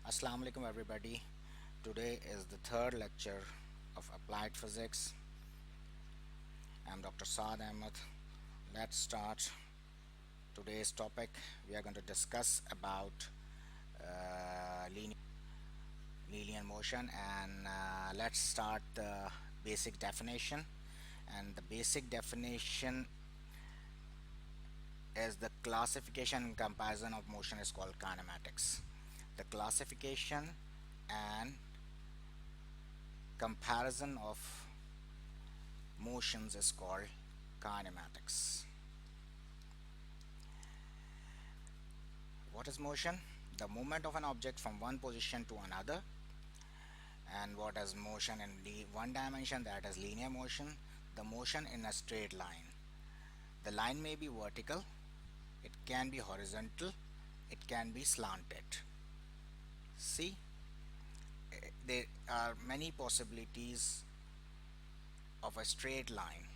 Assalamu alaikum everybody. Today is the third lecture of applied physics. I'm Dr. Saad Ahmed. Let's start today's topic. We are going to discuss about linear motion, and let's start the basic definition. And the basic definition is the classification and comparison of motion is called kinematics. The classification and comparison of motions is called kinematics. What is motion? The movement of an object from one position to another. And what is motion in one dimension? That is linear motion. The motion in a straight line. The line may be vertical, it can be horizontal, it can be slanted. See, there are many possibilities of a straight line.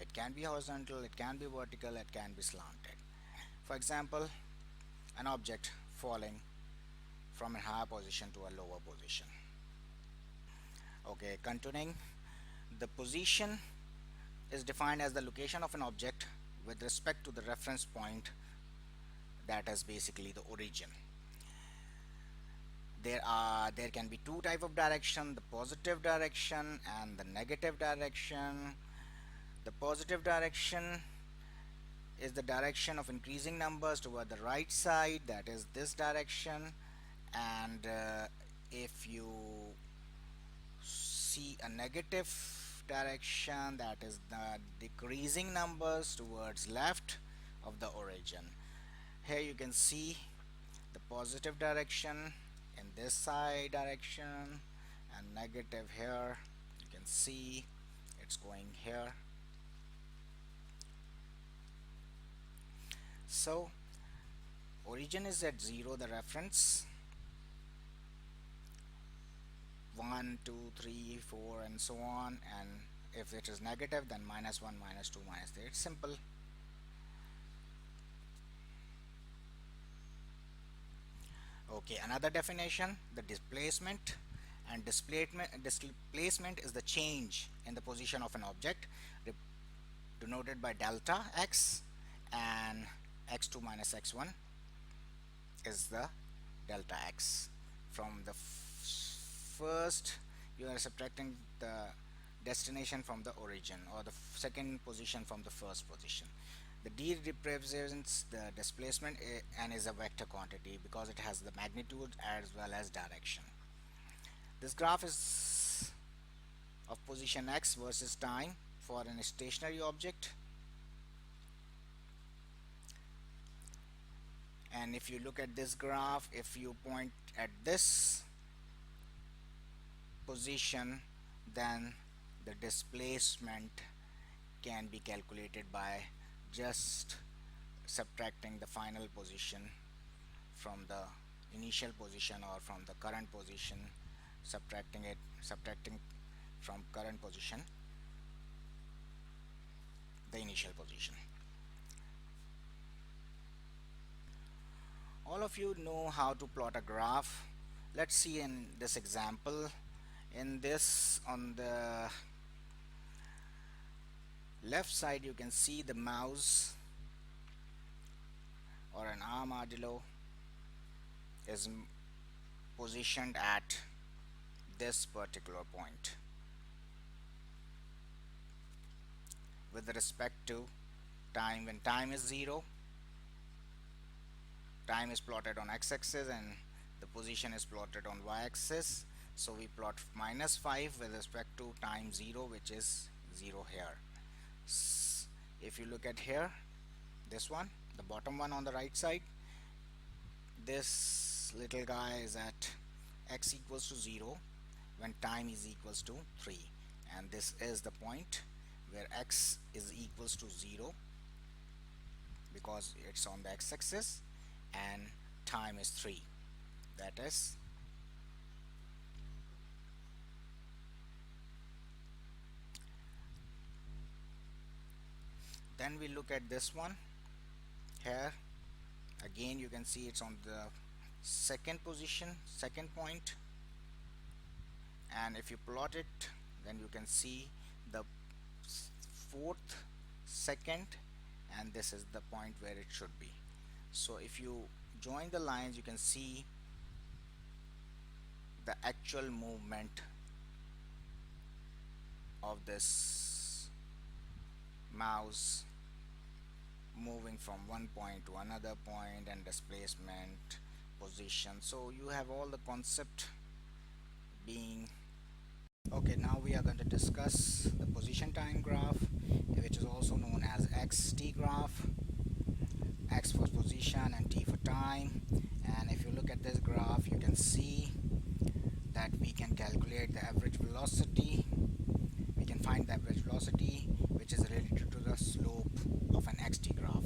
It can be horizontal, it can be vertical, it can be slanted. For example, an object falling from a higher position to a lower position. Okay, continuing, the position is defined as the location of an object with respect to the reference point, that is basically the origin. There can be two type of direction, the positive direction and the negative direction. The positive direction is the direction of increasing numbers toward the right side, that is this direction. And if you see a negative direction, that is the decreasing numbers towards left of the origin. Here you can see the positive direction in this side direction and negative here. You can see it's going here. So origin is at 0, the reference 1 2 3 4 and so on, and if it is negative then -1 -2 -3. It's simple. Okay, another definition, the displacement. And displacement is the change in the position of an object denoted by delta x, and x2 minus x1 is the delta x. From the first, you are subtracting the destination from the origin, or the second position from the first position. The d represents the displacement and is a vector quantity because it has the magnitude as well as direction. This graph is of position x versus time for an stationary object. And if you look at this graph, if you point at this position, then the displacement can be calculated by just subtracting the final position from the initial position, or from the current position, subtracting from current position the initial position. All of you know how to plot a graph. Let's see in this example. In this, on the left side, you can see the mouse or an armadillo is positioned at this particular point with respect to time. When time is 0, time is plotted on x-axis and the position is plotted on y-axis. So we plot -5 with respect to time 0, which is 0 here. If you look at here, this one, the bottom one on the right side, this little guy is at x equals to 0 when time is equals to 3, and this is the point where x is equals to 0 because it's on the x-axis and time is 3. That is then we look at this one here. Again, you can see it's on the second position, second point, and if you plot it, then you can see the fourth second, and this is the point where it should be. So if you join the lines, you can see the actual movement of this mouse moving from one point to another point, and displacement, position. So you have all the concept being okay. Now we are going to discuss the position time graph, which is also known as xt graph. X for position and t for time. And if you look at this graph, you can see that we can calculate the average velocity. We can find the average velocity, which is related to the slope of an xt graph.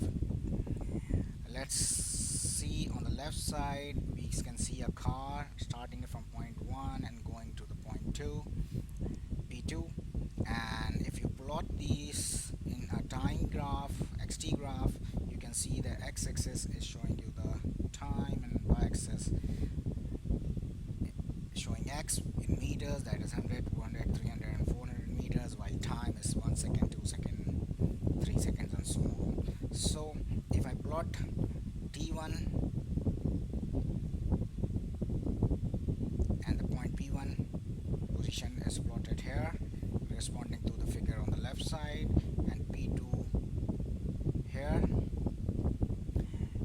Let's see on the left side, we can see a car starting from point 1 and going to the point 2, P2. And if you plot these in a time graph, xt graph, you can see the x-axis is showing you the time, and y-axis showing x in meters, that is 100, 200, 300 and 400 meters, while time is 1 second, 2 seconds, 3 seconds and so on. So if I plot t1 and the point p1, position is plotted here corresponding to the figure on the left side, and p2 here,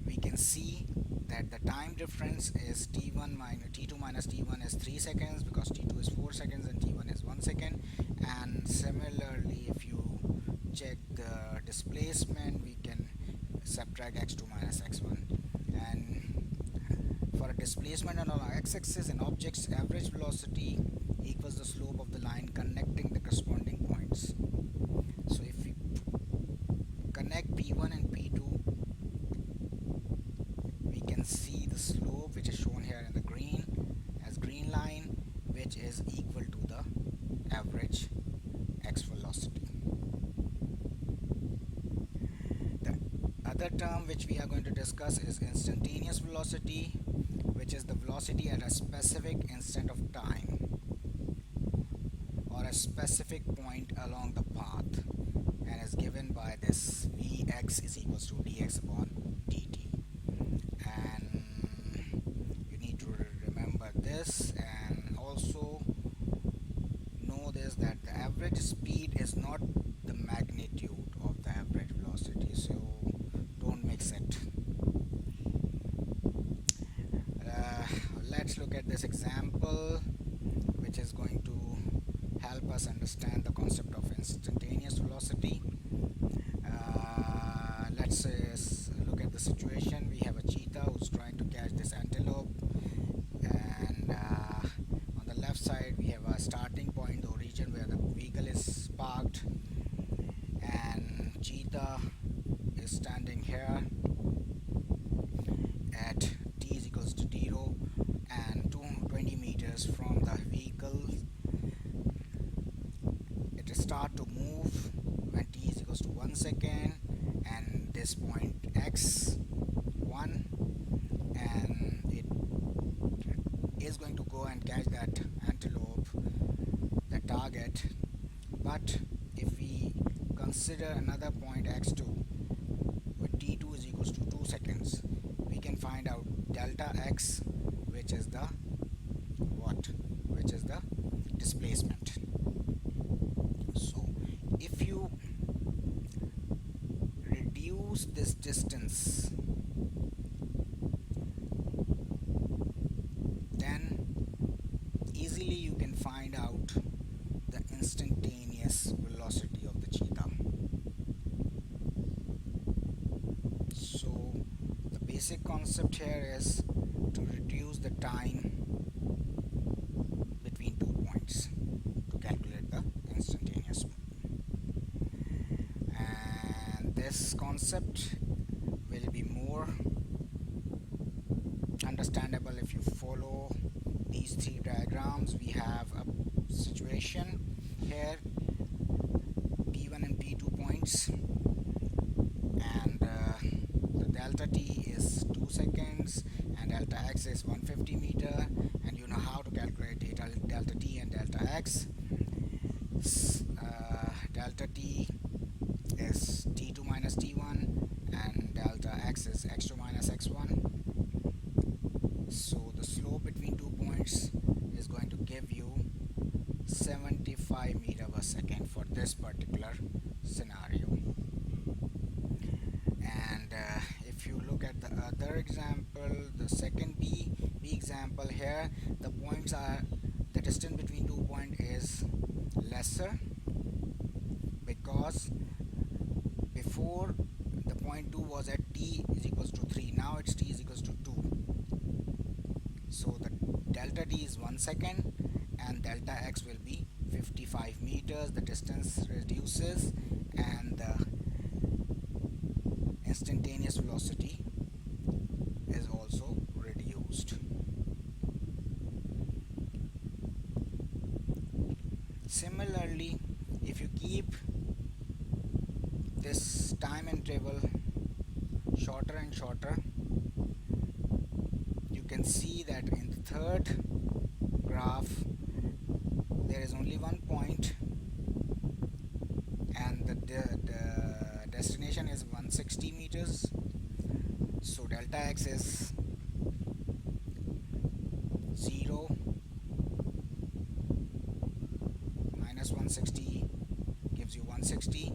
we can see that the time difference is t1 minus t2 minus t1 is 3 seconds, because t2 is 4 seconds and t1 is 1 second. And similarly, if you check the displacement, we can subtract x2 minus x1. And for a displacement on our x-axis, an object's average velocity equals the slope of the line connecting the corresponding points. So if we connect p1 and p2, we can see the slope, which is shown here in the green as green line, which is equal to the average x velocity. The other term which we are going to discuss is instantaneous velocity, which is the velocity at a specific instant of time or a specific point along the path, and is given by this Vx is equals to dx upon dt. And you need to remember this, and also know this, that the average speed is not the magnitude of the average velocity, so don't mix it. Let's look at this example, which is going to help us understand the concept of instantaneous velocity. Let's look at the situation. We have a cheetah who's trying to catch this antelope, and on the left side we have a starting point, the region where the vehicle is parked, and cheetah is standing here at t is equals to 0 and 220 meters from the vehicle. It will start to move when t is equals to 1 second, and this point x1, and it is going to go and catch that antelope, the target. But if we consider another point x2 with t2 is equals to 2 seconds, we can find out delta x, which is the displacement. So if you reduce this distance, then easily you can find out the instantaneous velocity of the cheetah. So the basic concept here is to reduce the time between 2 points to calculate the instantaneous. And this concept will be more understandable if you follow these 3 diagrams. We have a situation here, P1 and P2 points, and the delta t is 2 seconds, and delta x is 150 meter, and you know how to calculate delta t and delta x. Delta t is t2 minus t1, and delta x is x2 minus x1. So the slope between 2 points is going to give you 75 meter per second for this particular scenario. And if you look at the other example, the second B example here, the distance between 2 points is lesser, because before the point 2 was at t is equals to 3, now it's t is equals to 2. So the delta t is 1 second and delta x will be 55 meters. The distance reduces and the instantaneous velocity is also reduced. Similarly, if you keep this time interval shorter and shorter, you can see that in the third graph there is only 1 point and the destination is 160 meters. So delta x is 0 minus 160 gives you 160,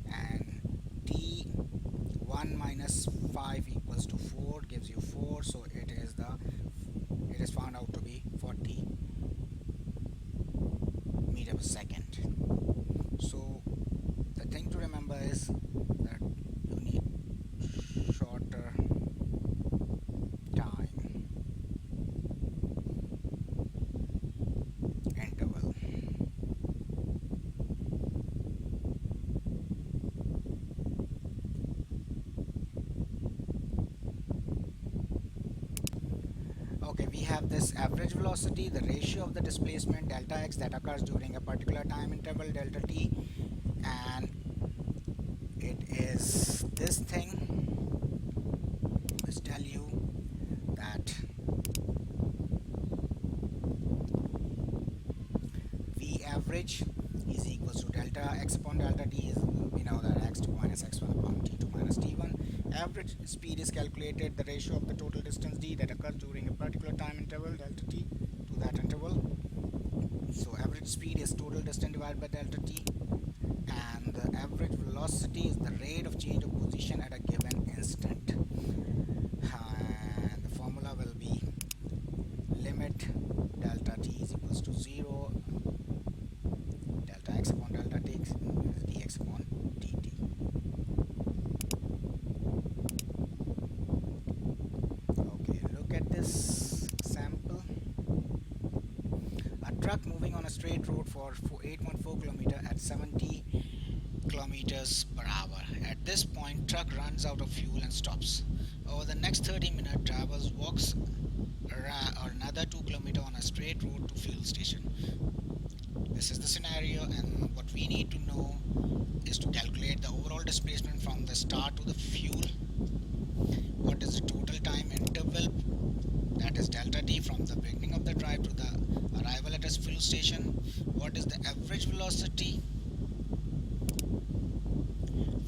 and t1 minus 5 equals to 4 gives you 4. So it is found out to be 40 meter per second. So the thing to remember is that you need shorter time interval. Okay, we have this average velocity, the ratio of the displacement delta x that occurs during a particular time interval delta t, and it is this thing. Let's tell you that v average is equals to delta x upon delta t. Is, we know that x2 minus x1 upon t2 minus t1. Average speed is calculated, the ratio of the total distance d that occurs during a particular time interval delta t to that interval. So average speed is total distance divided by delta t, and the average velocity is the rate of change of position at a given instant. And the formula will be limit delta t is equals to 0, delta x upon delta t is dx upon dt. Okay, look at this sample. A truck moving on a straight road for 8.4 km at 70 kilometers per hour. At this point, truck runs out of fuel and stops. Over the next 30 minutes, driver walks another 2 km on a straight road to fuel station. This is the scenario, and what we need to know is to calculate the overall displacement from the start to the fuel. What is the total time interval, that is delta t, from the beginning of the drive to the arrival at a fuel station. What is the average velocity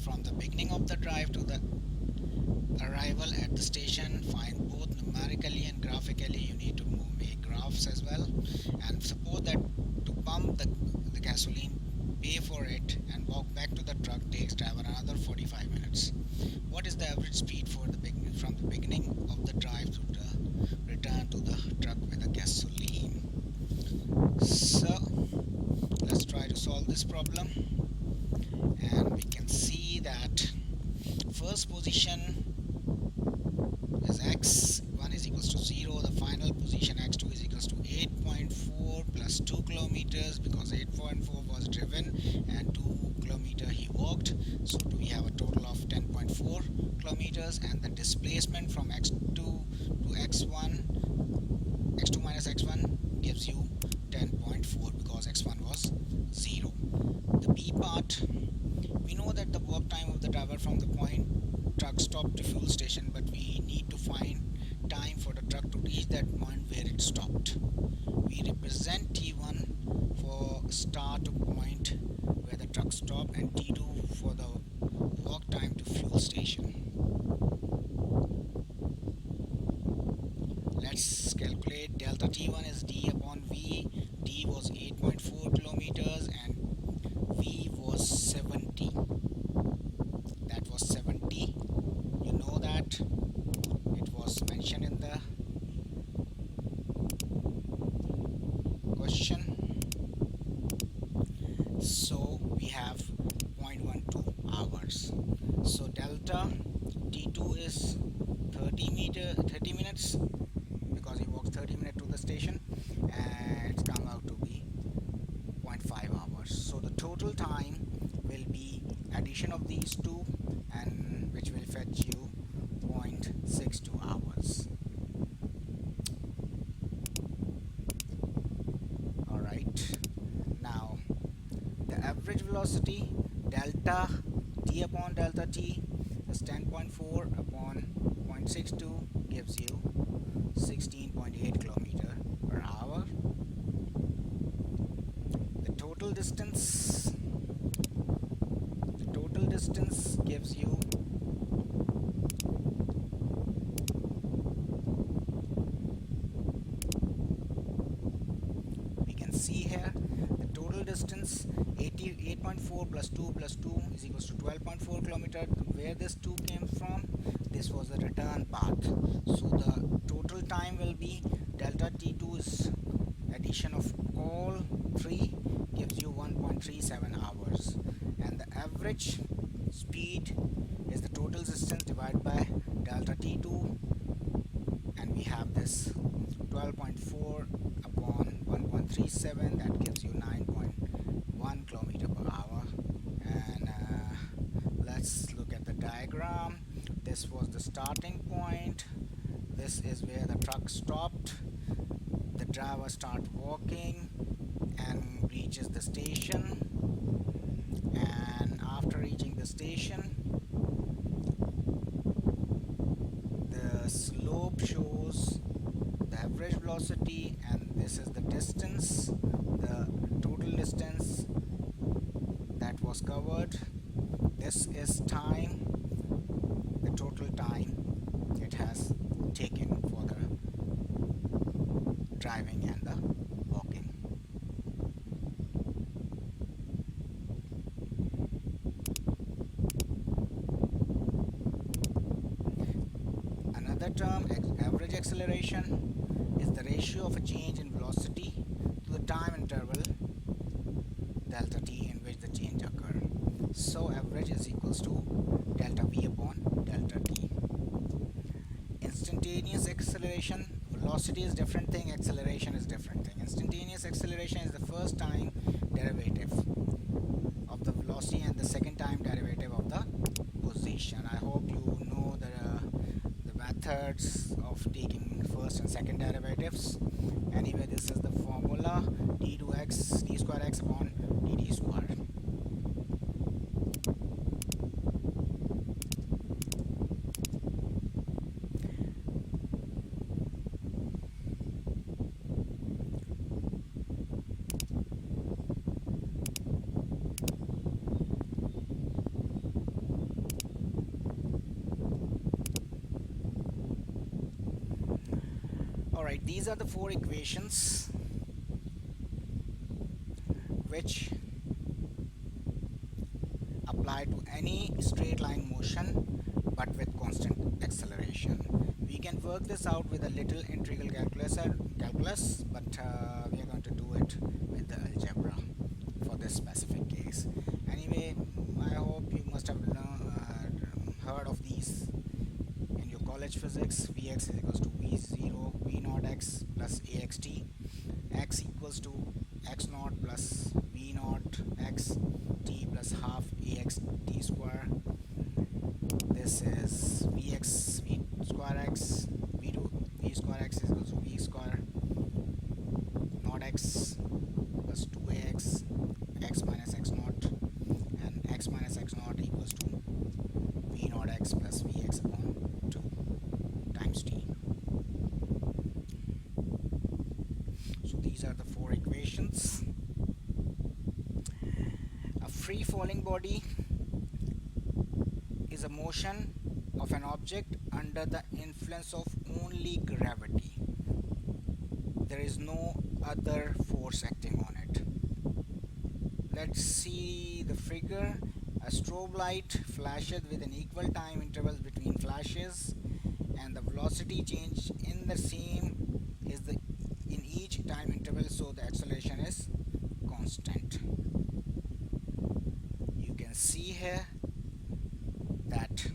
from the beginning of the drive to the arrival at the station. Find both numerically and graphically. You need to make graphs as well, and suppose that to pump the gasoline, pay for it and walk back to the truck takes driver another 45 minutes. What is the average speed for the from the beginning of the drive to the return to the truck with the gasoline? So let's try to solve this problem, and we can see that first position is x1 is equals to 0, the final position x2 is equals to 8.4 plus 2 kilometers, because 8.4 was driven and 2 kilometer he walked, so we have a total of 10.4 kilometers, and the displacement from x2 to x1, x2 minus x1 gives you 10.4 because x1 was 0. The B part, we know that the walk time of the driver from the point truck stop to fuel station, but we need to find time for the truck to reach that point where it stopped. We represent T1 for start point where the truck stopped and T2 for the walk time to fuel station. Let's calculate delta T1 is d upon V. D was 8.4 kilometers and V was 70. That was 70. You know that it was mentioned in the question. So we have 0.12 hours. So delta T2 is 30 minutes because he walks 30 minutes to the station, and it's come out to be 0.5 hours. So the total time will be addition of these two, and which will fetch you 0.62 hours. Alright, now the average velocity delta t upon delta t is 10.4 upon 0.62 gives you 16.8 kilometer per hour. The total distance gives you we can see here the total distance 88.4 plus 2 plus 2 is equals to 12.4 kilometer. Where this 2 came from, this was the return path. So the total time will be delta T2 is addition of all three gives you 1.37 hours, and the average speed is the total distance divided by delta T2, and we have this 12.4 upon 1.37, that gives you 9.1 kilometer per hour. And let's look at the diagram. This was the starting point. This is where the truck stopped. The driver starts walking and reaches the station, and after reaching the station, the slope shows the average velocity, and this is the distance, the total distance that was covered. This is time, the total time it has taken for the driving and the walking. Another term, average acceleration, is the ratio of a change in velocity to the time interval delta t in which the change occurs. So average is equals to delta v upon delta t. Instantaneous acceleration, velocity is different thing, acceleration is different thing. Instantaneous acceleration is the first time derivative of the velocity and the second time derivative of the position. I hope you know the methods of taking first and second derivatives. Anyway, this is the formula d square x upon dt square. Alright, these are the four equations which apply to any straight line motion but with constant acceleration. We can work this out with a little integral calculus, but we are going to do it with the algebra for this specific case. Anyway, I hope you must have heard of these in your college physics. Vx is equals to v0 v naught x plus axt, x equals to x naught plus v naught x, t plus half ax t square. This is vx v square x, v square x is equals to v square naught x plus 2ax x minus x naught, and x minus x naught equals to v naught x plus vx upon 2 times t. these are the four equations. A free falling body is a motion of an object under the influence of only gravity. There is no other force acting on it. Let's see the figure. A strobe light flashes with an equal time interval between flashes, and the velocity change in the same is the in each time interval, so the acceleration is constant. You can see here that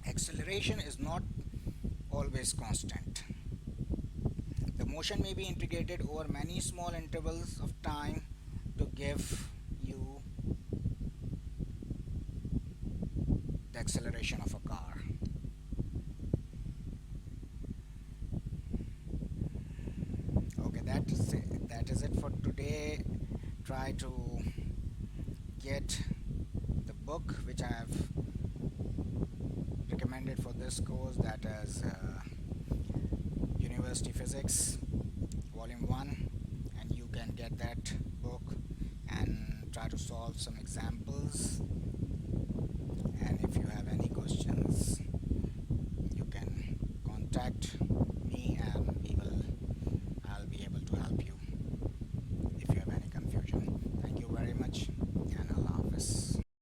acceleration is not always constant. The motion may be integrated over many small intervals of time to give you the acceleration of a car. Okay, that is it for today. Try to get the book which I have recommended for this course, that is University Physics Volume 1, and you can get that book and try to solve some examples. And if you have any questions, you can contact